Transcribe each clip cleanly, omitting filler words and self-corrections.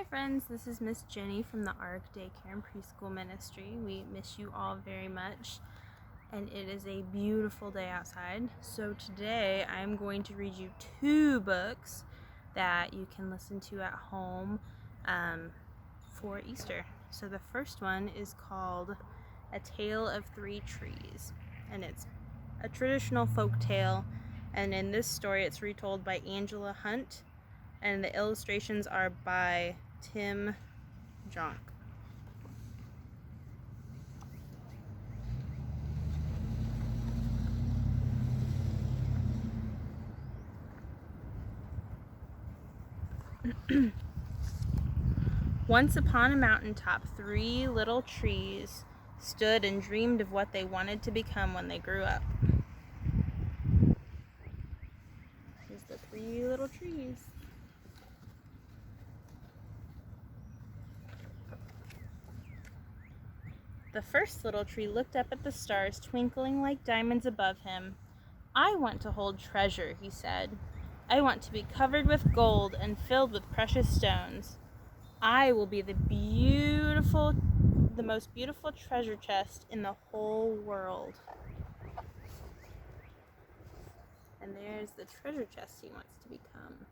Hi friends, this is Miss Jenny from the ARC Daycare and Preschool Ministry. We miss you all very much, and it is a beautiful day outside. So today I'm going to read you two books that you can listen to at home for Easter. So the first one is called A Tale of Three Trees, and it's a traditional folk tale, and in this story it's retold by Angela Hunt, and the illustrations are by Tim Jonk. Once upon a mountaintop, three little trees stood and dreamed of what they wanted to become when they grew up. Here's the three little trees. The first little tree looked up at the stars twinkling like diamonds above him. "I want to hold treasure," he said. "I want to be covered with gold and filled with precious stones. I will be the most beautiful treasure chest in the whole world." And there's the treasure chest he wants to become.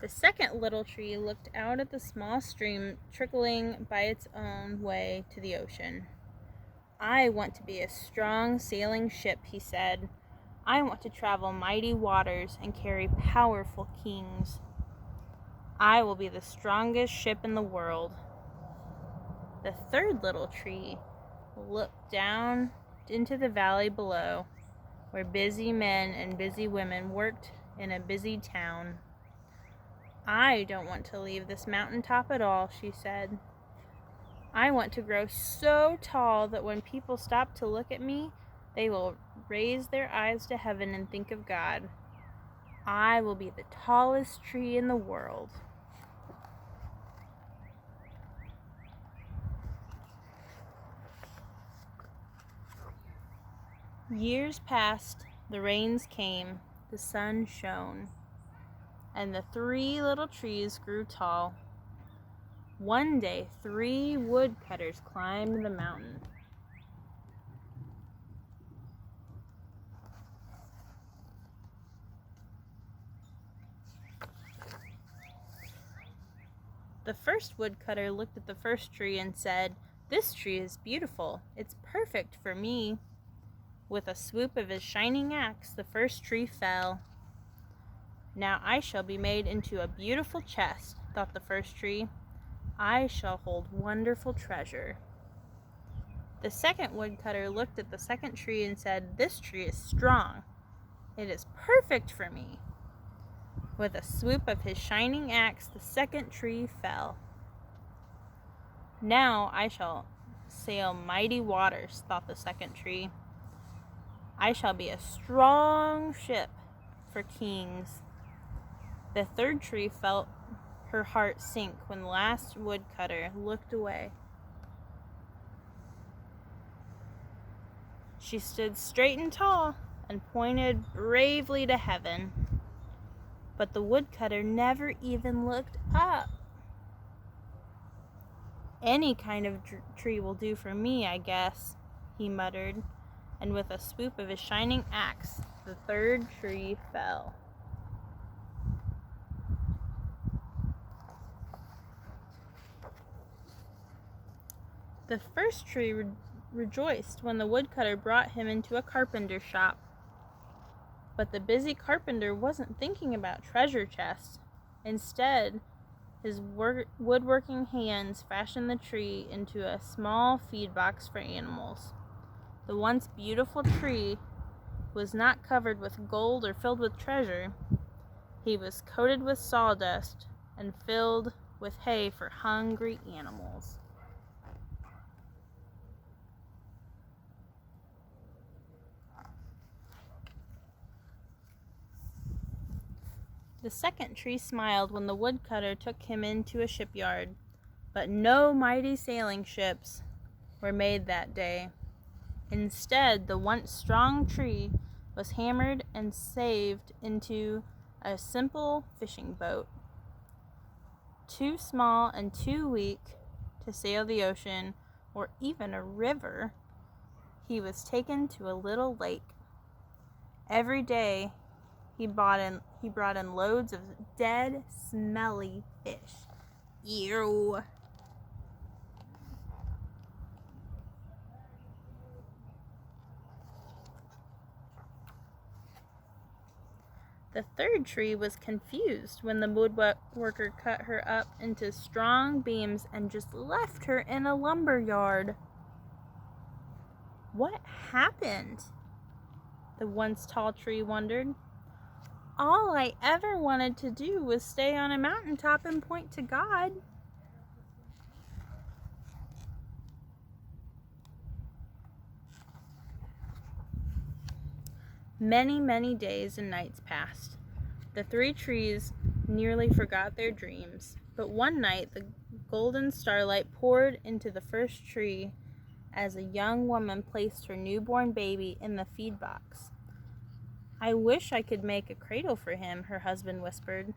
The second little tree looked out at the small stream trickling by its own way to the ocean. "I want to be a strong sailing ship," he said. "I want to travel mighty waters and carry powerful kings. I will be the strongest ship in the world." The third little tree looked down into the valley below, where busy men and busy women worked in a busy town. "I don't want to leave this mountaintop at all," she said. "I want to grow so tall that when people stop to look at me, they will raise their eyes to heaven and think of God. I will be the tallest tree in the world." Years passed, the rains came, the sun shone, and the three little trees grew tall. One day, three woodcutters climbed the mountain. The first woodcutter looked at the first tree and said, "This tree is beautiful. It's perfect for me." With a swoop of his shining axe, the first tree fell. "Now I shall be made into a beautiful chest," thought the first tree. "I shall hold wonderful treasure." The second woodcutter looked at the second tree and said, "This tree is strong. It is perfect for me." With a swoop of his shining axe, the second tree fell. "Now I shall sail mighty waters," thought the second tree. "I shall be a strong ship for kings." The third tree felt her heart sink when the last woodcutter looked away. She stood straight and tall and pointed bravely to heaven. But the woodcutter never even looked up. "Any kind of tree will do for me, I guess," he muttered, and with a swoop of his shining axe, the third tree fell. The first tree rejoiced when the woodcutter brought him into a carpenter's shop. But the busy carpenter wasn't thinking about treasure chests. Instead, his woodworking hands fashioned the tree into a small feed box for animals. The once beautiful tree was not covered with gold or filled with treasure. He was coated with sawdust and filled with hay for hungry animals. The second tree smiled when the woodcutter took him into a shipyard, but no mighty sailing ships were made that day. Instead, the once strong tree was hammered and saved into a simple fishing boat. Too small and too weak to sail the ocean or even a river, he was taken to a little lake. Every day he brought in loads of dead, smelly fish. Ew. The third tree was confused when the woodworker cut her up into strong beams and just left her in a lumber yard. What happened? The once tall tree wondered. All I ever wanted to do was stay on a mountaintop and point to God. Many, many days and nights passed. The three trees nearly forgot their dreams, but one night the golden starlight poured into the first tree as a young woman placed her newborn baby in the feed box. I wish I could make a cradle for him, her husband whispered.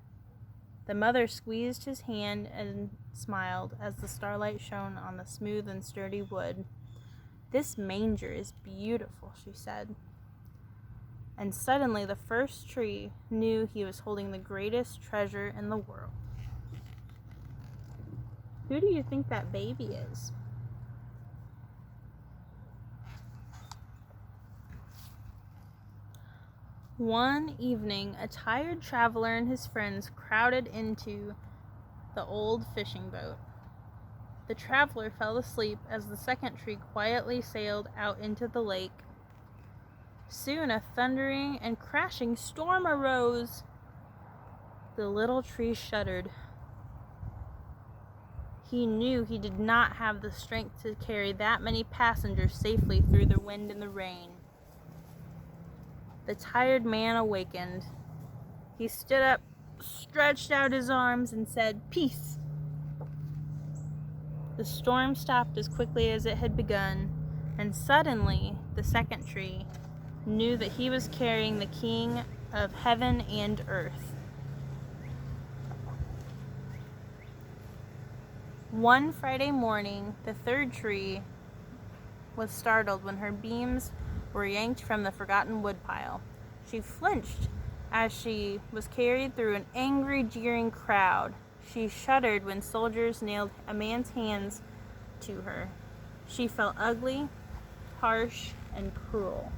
The mother squeezed his hand and smiled as the starlight shone on the smooth and sturdy wood. This manger is beautiful, she said. And suddenly the first tree knew he was holding the greatest treasure in the world. Who do you think that baby is? One evening, a tired traveler and his friends crowded into the old fishing boat. The traveler fell asleep as the second tree quietly sailed out into the lake. Soon a thundering and crashing storm arose. The little tree shuddered. He knew he did not have the strength to carry that many passengers safely through the wind and the rain. The tired man awakened. He stood up, stretched out his arms, and said, "Peace." The storm stopped as quickly as it had begun, and suddenly the second tree knew that he was carrying the King of heaven and earth. One Friday morning, the third tree was startled when her beams were yanked from the forgotten woodpile. She flinched as she was carried through an angry, jeering crowd. She shuddered when soldiers nailed a man's hands to her. She felt ugly, harsh, and cruel.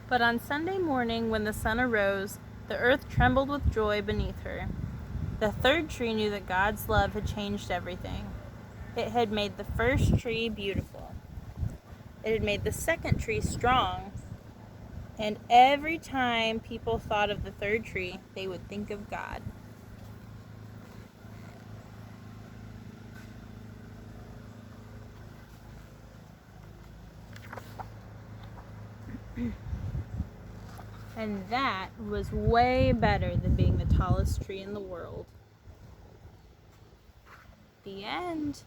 But on Sunday morning, when the sun arose, the earth trembled with joy beneath her. The third tree knew that God's love had changed everything. It had made the first tree beautiful. It had made the second tree strong. And every time people thought of the third tree, they would think of God. And that was way better than being the tallest tree in the world. The end.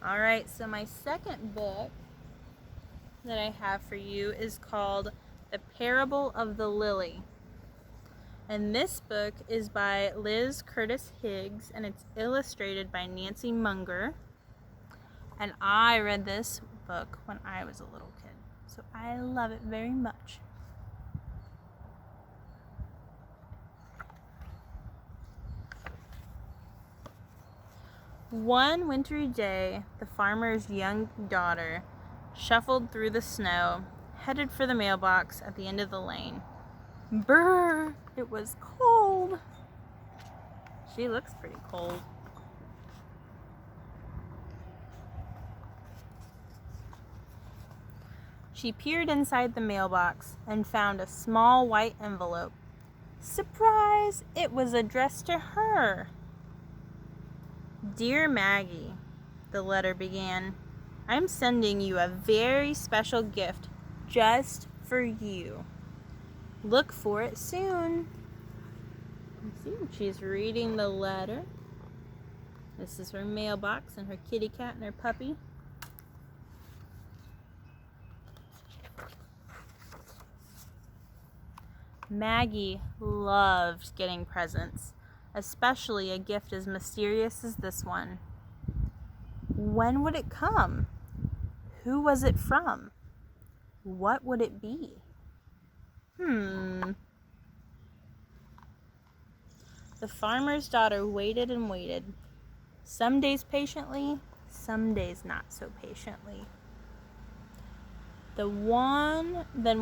Alright, so my second book that I have for you is called The Parable of the Lily. And this book is by Liz Curtis Higgs, and it's illustrated by Nancy Munger. And I read this book when I was a little kid, so I love it very much. One wintry day, the farmer's young daughter shuffled through the snow, headed for the mailbox at the end of the lane. Brr! It was cold. She looks pretty cold. She peered inside the mailbox and found a small white envelope. Surprise! It was addressed to her. Dear Maggie, the letter began, I'm sending you a very special gift just for you. Look for it soon. Let's see, she's reading the letter. This is her mailbox and her kitty cat and her puppy. Maggie loved getting presents, especially a gift as mysterious as this one. When would it come? Who was it from? What would it be? The farmer's daughter waited and waited. Some days patiently, some days not so patiently. Then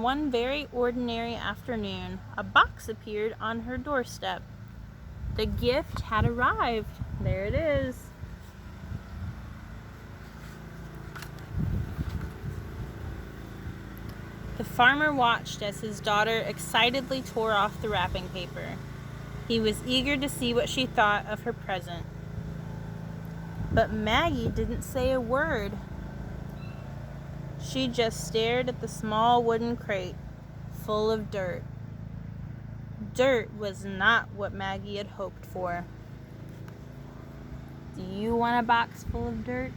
one very ordinary afternoon, a box appeared on her doorstep. The gift had arrived. There it is. The farmer watched as his daughter excitedly tore off the wrapping paper. He was eager to see what she thought of her present. But Maggie didn't say a word. She just stared at the small wooden crate full of dirt. Dirt was not what Maggie had hoped for. Do you want a box full of dirt?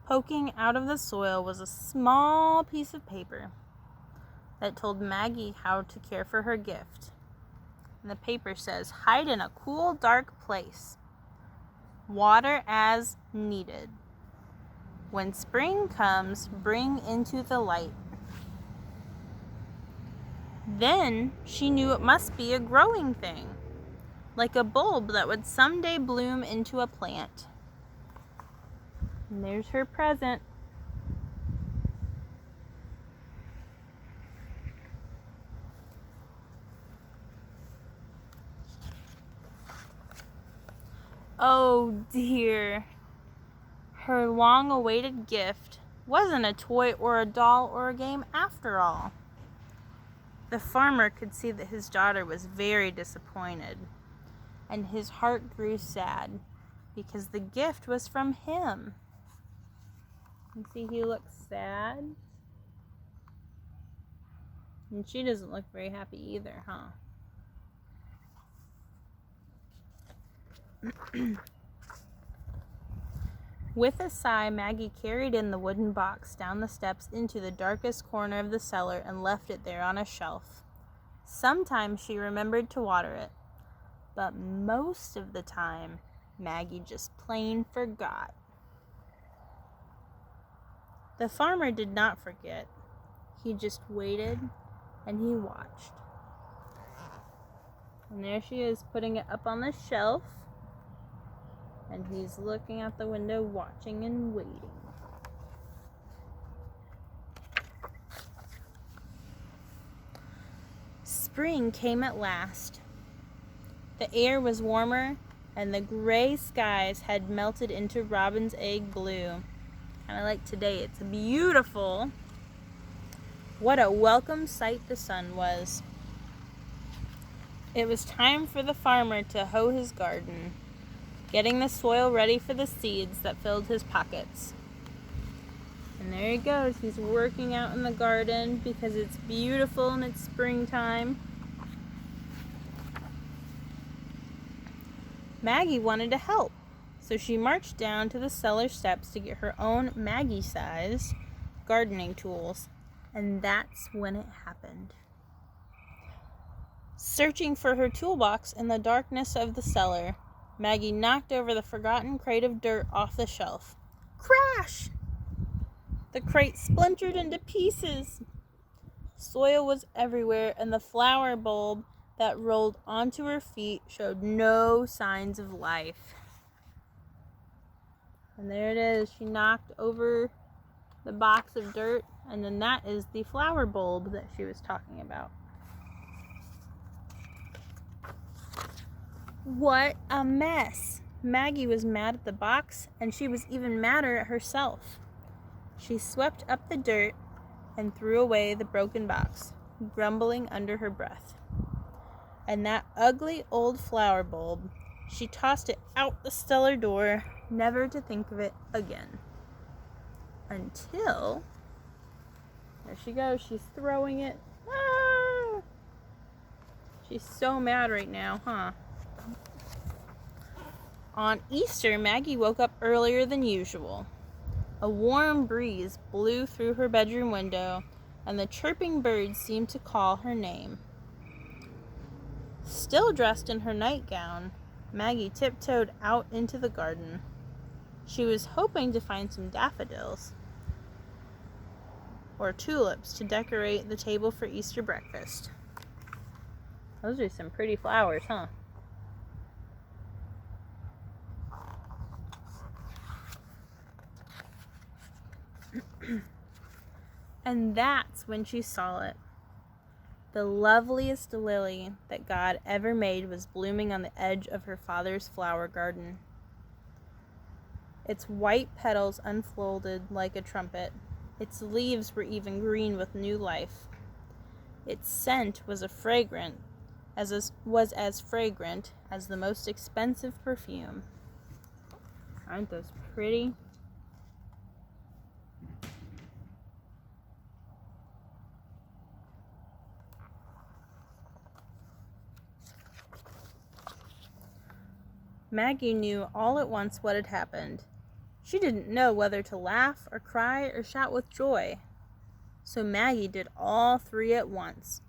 Poking out of the soil was a small piece of paper that told Maggie how to care for her gift. And the paper says, hide in a cool, dark place. Water as needed. When spring comes, bring into the light. Then she knew it must be a growing thing, like a bulb that would someday bloom into a plant. And there's her present. Oh dear. Her long-awaited gift wasn't a toy or a doll or a game after all. The farmer could see that his daughter was very disappointed, and his heart grew sad because the gift was from him. You see, he looks sad. And she doesn't look very happy either, huh? With a sigh, Maggie carried in the wooden box down the steps into the darkest corner of the cellar and left it there on a shelf. Sometimes she remembered to water it, but most of the time, Maggie just plain forgot. The farmer did not forget. He just waited and he watched. And there she is, putting it up on the shelf. And he's looking out the window, watching and waiting. Spring came at last. The air was warmer, and the gray skies had melted into robin's egg blue. Kind of like today. It's beautiful. What a welcome sight the sun was. It was time for the farmer to hoe his garden, getting the soil ready for the seeds that filled his pockets. And there he goes. He's working out in the garden because it's beautiful and it's springtime. Maggie wanted to help, so she marched down to the cellar steps to get her own Maggie-size gardening tools. And that's when it happened. Searching for her toolbox in the darkness of the cellar, Maggie knocked over the forgotten crate of dirt off the shelf. Crash! The crate splintered into pieces. Soil was everywhere, and the flower bulb that rolled onto her feet showed no signs of life. And there it is. She knocked over the box of dirt, and then that is the flower bulb that she was talking about. What a mess! Maggie was mad at the box, and she was even madder at herself. She swept up the dirt and threw away the broken box, grumbling under her breath. And that ugly old flower bulb, She tossed it out the cellar door, never to think of it again. Until, there she goes, she's throwing it. Ah! She's so mad right now, huh? On Easter, Maggie woke up earlier than usual. A warm breeze blew through her bedroom window, and the chirping birds seemed to call her name. Still dressed in her nightgown, Maggie tiptoed out into the garden. She was hoping to find some daffodils or tulips to decorate the table for Easter breakfast. Those are some pretty flowers, huh? And that's when she saw it. The loveliest lily that God ever made was blooming on the edge of her father's flower garden. Its white petals unfolded like a trumpet. Its leaves were even green with new life. Its scent was as fragrant as the most expensive perfume. Aren't those pretty? Maggie knew all at once what had happened. She didn't know whether to laugh or cry or shout with joy. So Maggie did all three at once.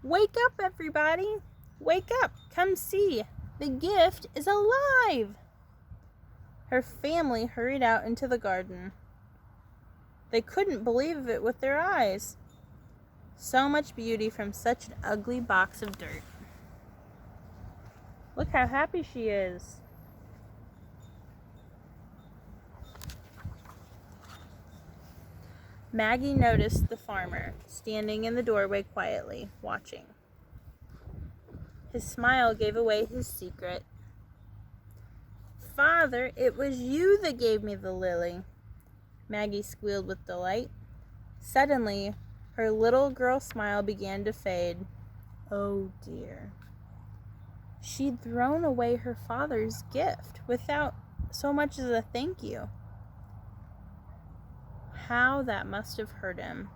"Wake up, everybody! Wake up! Come see! The gift is alive!" Her family hurried out into the garden. They couldn't believe it with their eyes. So much beauty from such an ugly box of dirt. Look how happy she is. Maggie noticed the farmer standing in the doorway quietly, watching. His smile gave away his secret. "Father, it was you that gave me the lily," Maggie squealed with delight. Suddenly, her little girl smile began to fade. Oh dear. She'd thrown away her father's gift without so much as a thank you. How that must have hurt him.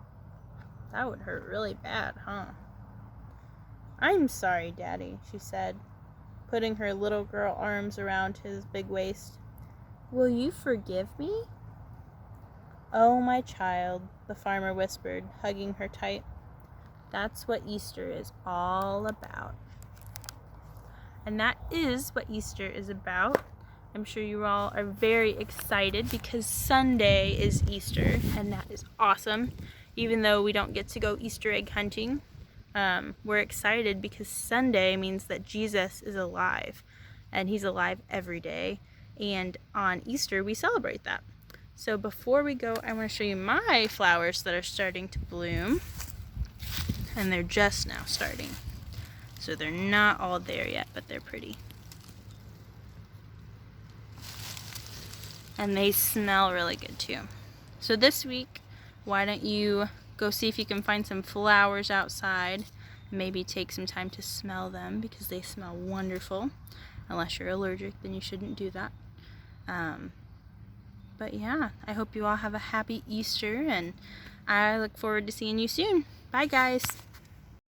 That would hurt really bad, huh? "I'm sorry, Daddy," she said, putting her little girl arms around his big waist. "Will you forgive me?" "Oh, my child," the farmer whispered, hugging her tight. "That's what Easter is all about." And that is what Easter is about. I'm sure you all are very excited because Sunday is Easter, and that is awesome. Even though we don't get to go Easter egg hunting, we're excited because Sunday means that Jesus is alive, and he's alive every day. And on Easter, we celebrate that. So before we go, I want to show you my flowers that are starting to bloom, and they're just now starting. So they're not all there yet, but they're pretty. And they smell really good too. So this week, why don't you go see if you can find some flowers outside. Maybe take some time to smell them because they smell wonderful. Unless you're allergic, then you shouldn't do that. But yeah, I hope you all have a happy Easter, and I look forward to seeing you soon. Bye, guys.